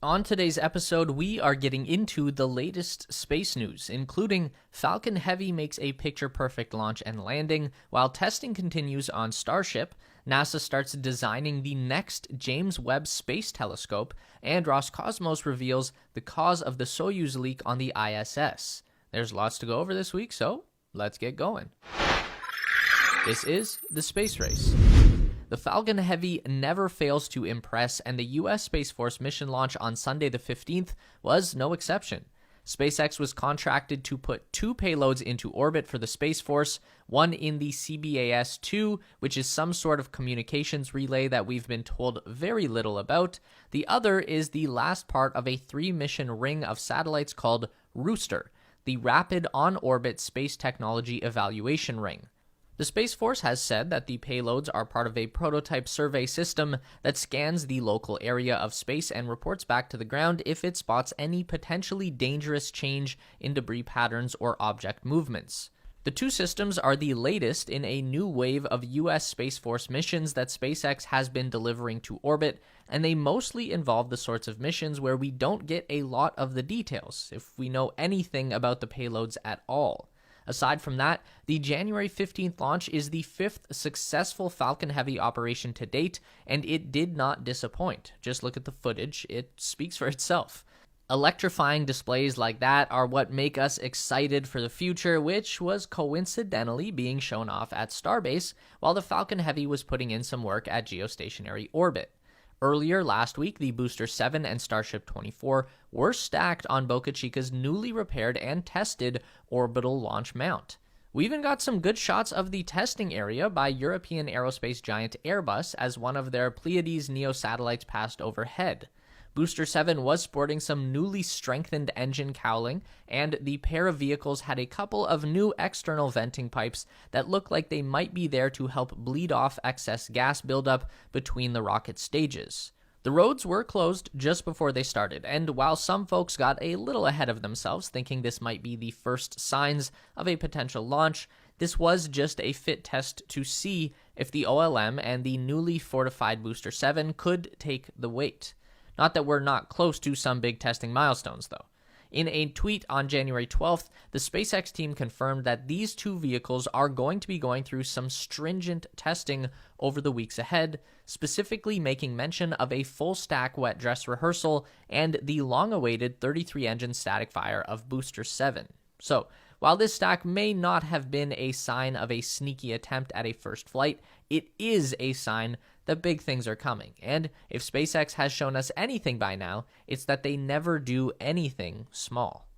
On today's episode, we are getting into the latest space news, including Falcon Heavy makes a picture-perfect launch and landing, while testing continues on Starship, NASA starts designing the next James Webb Space Telescope, and Roscosmos reveals the cause of the Soyuz leak on the ISS. There's lots to go over this week, so let's get going. This is The Space Race. The Falcon Heavy never fails to impress, and the U.S. Space Force mission launch on Sunday the 15th was no exception. SpaceX was contracted to put 2 payloads into orbit for the Space Force, one in the CBAS-2, which is some sort of communications relay that we've been told very little about. The other is the last part of a 3-mission ring of satellites called Rooster, the Rapid On-Orbit Space Technology Evaluation Ring. The Space Force has said that the payloads are part of a prototype survey system that scans the local area of space and reports back to the ground if it spots any potentially dangerous change in debris patterns or object movements. The 2 systems are the latest in a new wave of U.S. Space Force missions that SpaceX has been delivering to orbit, and they mostly involve the sorts of missions where we don't get a lot of the details, if we know anything about the payloads at all. Aside from that, the January 15th launch is the 5th successful Falcon Heavy operation to date, and it did not disappoint. Just look at the footage, it speaks for itself. Electrifying displays like that are what make us excited for the future, which was coincidentally being shown off at Starbase while the Falcon Heavy was putting in some work at geostationary orbit. Earlier last week, the Booster 7 and Starship 24 were stacked on Boca Chica's newly repaired and tested orbital launch mount. We even got some good shots of the testing area by European aerospace giant Airbus as one of their Pleiades NEO satellites passed overhead. Booster 7 was sporting some newly strengthened engine cowling, and the pair of vehicles had a couple of new external venting pipes that look like they might be there to help bleed off excess gas buildup between the rocket stages. The roads were closed just before they started, and while some folks got a little ahead of themselves thinking this might be the first signs of a potential launch, this was just a fit test to see if the OLM and the newly fortified Booster 7 could take the weight. Not that we're not close to some big testing milestones, though. In a tweet on January 12th, the SpaceX team confirmed that these 2 vehicles are going to be going through some stringent testing over the weeks ahead, specifically making mention of a full-stack wet dress rehearsal and the long-awaited 33-engine static fire of Booster 7. So, while this stack may not have been a sign of a sneaky attempt at a first flight, it is a sign that big things are coming. And if SpaceX has shown us anything by now, it's that they never do anything small.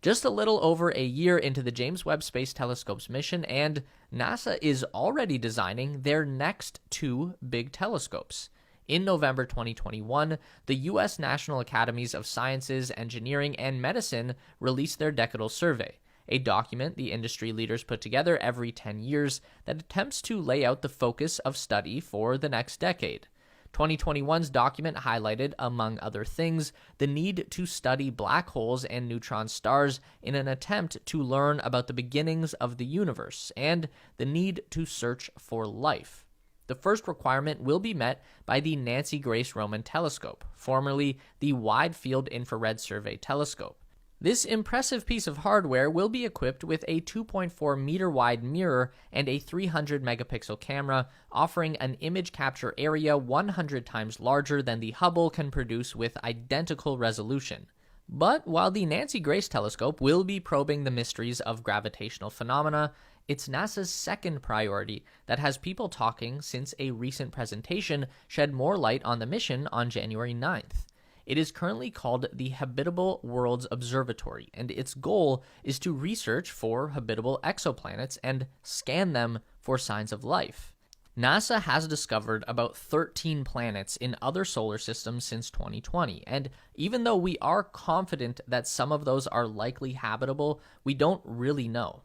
Just a little over a year into the James Webb Space Telescope's mission, and NASA is already designing their next 2 big telescopes. In November 2021, the U.S. National Academies of Sciences, Engineering, and Medicine released their Decadal Survey, a document the industry leaders put together every 10 years that attempts to lay out the focus of study for the next decade. 2021's document highlighted, among other things, the need to study black holes and neutron stars in an attempt to learn about the beginnings of the universe, and the need to search for life. The first requirement will be met by the Nancy Grace Roman Telescope, formerly the Wide Field Infrared Survey Telescope. This impressive piece of hardware will be equipped with a 2.4 meter wide mirror and a 300 megapixel camera, offering an image capture area 100 times larger than the Hubble can produce with identical resolution. But while the Nancy Grace Telescope will be probing the mysteries of gravitational phenomena, it's NASA's second priority that has people talking since a recent presentation shed more light on the mission on January 9th. It is currently called the Habitable Worlds Observatory, and its goal is to research for habitable exoplanets and scan them for signs of life. NASA has discovered about 13 planets in other solar systems since 2020, and even though we are confident that some of those are likely habitable, we don't really know.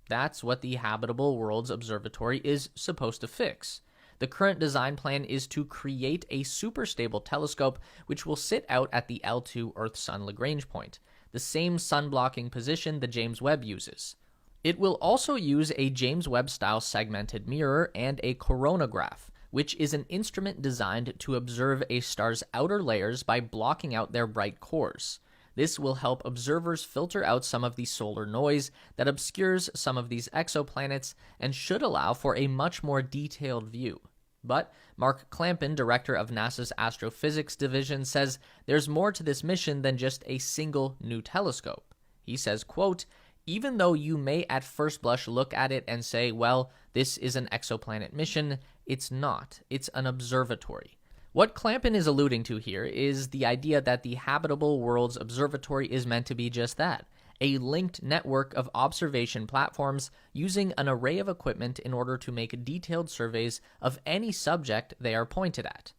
That's what the Habitable Worlds Observatory is supposed to fix. The current design plan is to create a super-stable telescope which will sit out at the L2 Earth-Sun Lagrange point, the same sun-blocking position the James Webb uses. It will also use a James Webb-style segmented mirror and a coronagraph, which is an instrument designed to observe a star's outer layers by blocking out their bright cores. This will help observers filter out some of the solar noise that obscures some of these exoplanets and should allow for a much more detailed view. But Mark Clampin, director of NASA's Astrophysics Division, says there's more to this mission than just a single new telescope. He says, quote, "Even though you may at first blush look at it and say, well, this is an exoplanet mission, it's not. It's an observatory." What Clampin is alluding to here is the idea that the Habitable Worlds Observatory is meant to be just that, a linked network of observation platforms using an array of equipment in order to make detailed surveys of any subject they are pointed at.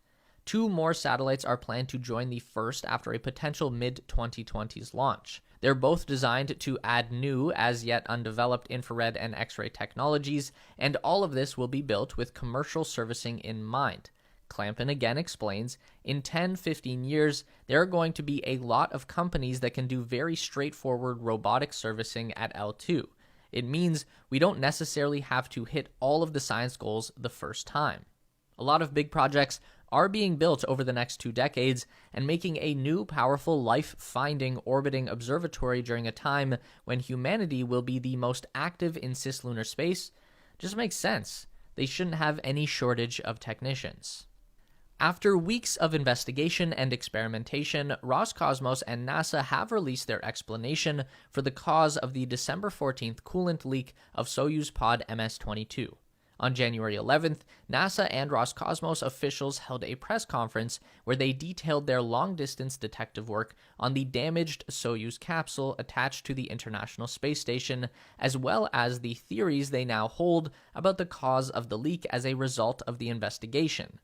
2 more satellites are planned to join the first after a potential mid-2020s launch. They're both designed to add new, as yet undeveloped infrared and X-ray technologies, and all of this will be built with commercial servicing in mind. Clampin again explains, in 10-15 years, there are going to be a lot of companies that can do very straightforward robotic servicing at L2. It means we don't necessarily have to hit all of the science goals the first time. A lot of big projects are being built over the next 2 decades, and making a new powerful life-finding orbiting observatory during a time when humanity will be the most active in cislunar space just makes sense. They shouldn't have any shortage of technicians. After weeks of investigation and experimentation, Roscosmos and NASA have released their explanation for the cause of the December 14th coolant leak of Soyuz pod MS-22. On January 11th, NASA and Roscosmos officials held a press conference where they detailed their long-distance detective work on the damaged Soyuz capsule attached to the International Space Station, as well as the theories they now hold about the cause of the leak as a result of the investigation.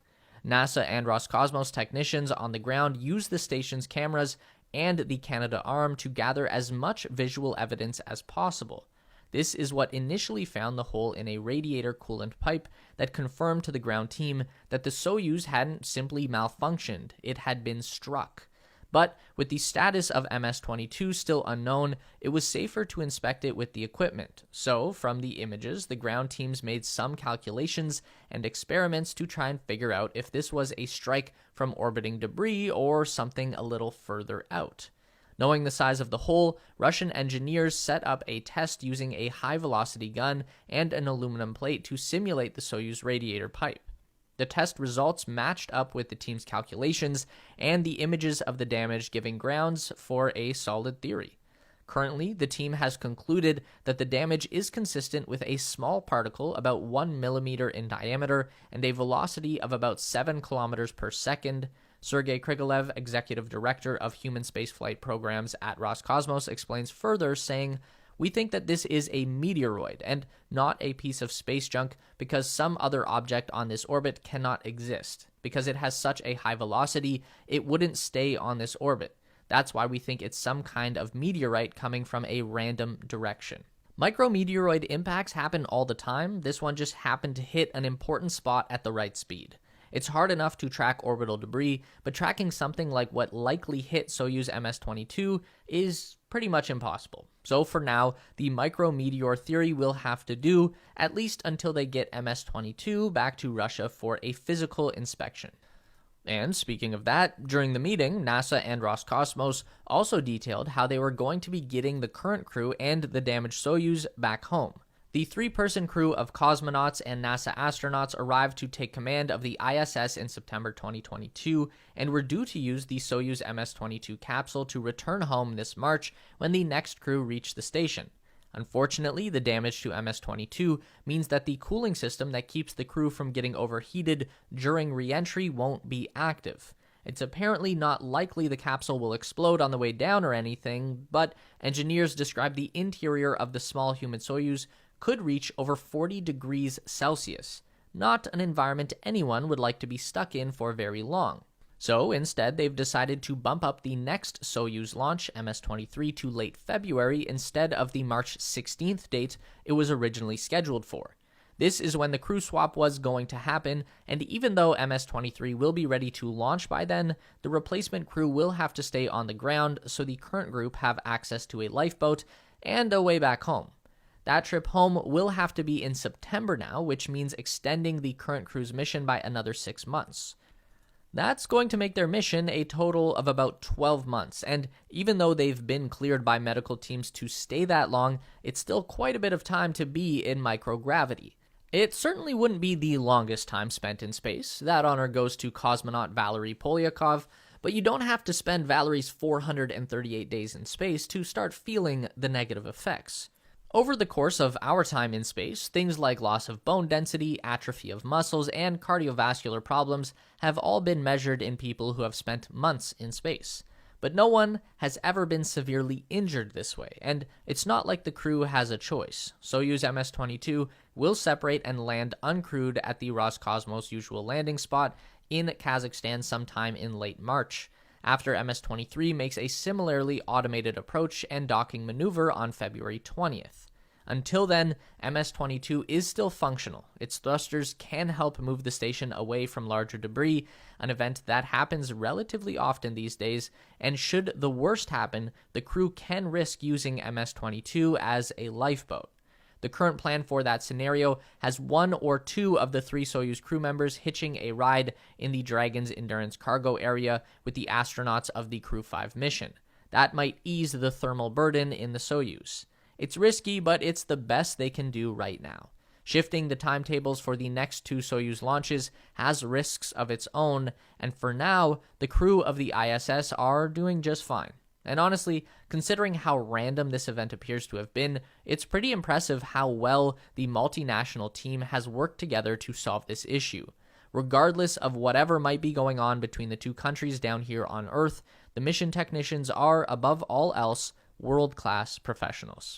NASA and Roscosmos technicians on the ground used the station's cameras and the Canadarm to gather as much visual evidence as possible. This is what initially found the hole in a radiator coolant pipe that confirmed to the ground team that the Soyuz hadn't simply malfunctioned, it had been struck. But with the status of MS-22 still unknown, it was safer to inspect it with the equipment. So, from the images, the ground teams made some calculations and experiments to try and figure out if this was a strike from orbiting debris or something a little further out. Knowing the size of the hole, Russian engineers set up a test using a high-velocity gun and an aluminum plate to simulate the Soyuz radiator pipe. The test results matched up with the team's calculations and the images of the damage, giving grounds for a solid theory. Currently, the team has concluded that the damage is consistent with a small particle about 1 millimeter in diameter and a velocity of about 7 kilometers per second. Sergei Krikalev, executive director of human spaceflight programs at Roscosmos, explains further, saying, "We think that this is a meteoroid and not a piece of space junk because some other object on this orbit cannot exist. Because it has such a high velocity, it wouldn't stay on this orbit. That's why we think it's some kind of meteorite coming from a random direction." Micrometeoroid impacts happen all the time. This one just happened to hit an important spot at the right speed. It's hard enough to track orbital debris, but tracking something like what likely hit Soyuz MS-22 is pretty much impossible. So for now, the micrometeor theory will have to do, at least until they get MS-22 back to Russia for a physical inspection. And speaking of that, during the meeting, NASA and Roscosmos also detailed how they were going to be getting the current crew and the damaged Soyuz back home. The 3-person crew of cosmonauts and NASA astronauts arrived to take command of the ISS in September 2022 and were due to use the Soyuz MS-22 capsule to return home this March when the next crew reached the station. Unfortunately, the damage to MS-22 means that the cooling system that keeps the crew from getting overheated during re-entry won't be active. It's apparently not likely the capsule will explode on the way down or anything, but engineers describe the interior of the small human Soyuz could reach over 40 degrees Celsius, not an environment anyone would like to be stuck in for very long. So instead, they've decided to bump up the next Soyuz launch, MS-23, to late February instead of the March 16th date it was originally scheduled for. This is when the crew swap was going to happen, and even though MS-23 will be ready to launch by then, the replacement crew will have to stay on the ground so the current group have access to a lifeboat and a way back home. That trip home will have to be in September now, which means extending the current crew's mission by another 6 months. That's going to make their mission a total of about 12 months, and even though they've been cleared by medical teams to stay that long, it's still quite a bit of time to be in microgravity. It certainly wouldn't be the longest time spent in space. That honor goes to cosmonaut Valery Polyakov, but you don't have to spend Valery's 438 days in space to start feeling the negative effects. Over the course of our time in space, things like loss of bone density, atrophy of muscles, and cardiovascular problems have all been measured in people who have spent months in space. But no one has ever been severely injured this way, and it's not like the crew has a choice. Soyuz MS-22 will separate and land uncrewed at the Roscosmos usual landing spot in Kazakhstan sometime in late March, after MS-23 makes a similarly automated approach and docking maneuver on February 20th. Until then, MS-22 is still functional. Its thrusters can help move the station away from larger debris, an event that happens relatively often these days, and should the worst happen, the crew can risk using MS-22 as a lifeboat. The current plan for that scenario has one or two of the 3 Soyuz crew members hitching a ride in the Dragon's Endurance cargo area with the astronauts of the Crew 5 mission. That might ease the thermal burden in the Soyuz. It's risky, but it's the best they can do right now. Shifting the timetables for the next 2 Soyuz launches has risks of its own, and for now, the crew of the ISS are doing just fine. And honestly, considering how random this event appears to have been, it's pretty impressive how well the multinational team has worked together to solve this issue. Regardless of whatever might be going on between the 2 countries down here on Earth, the mission technicians are, above all else, world-class professionals.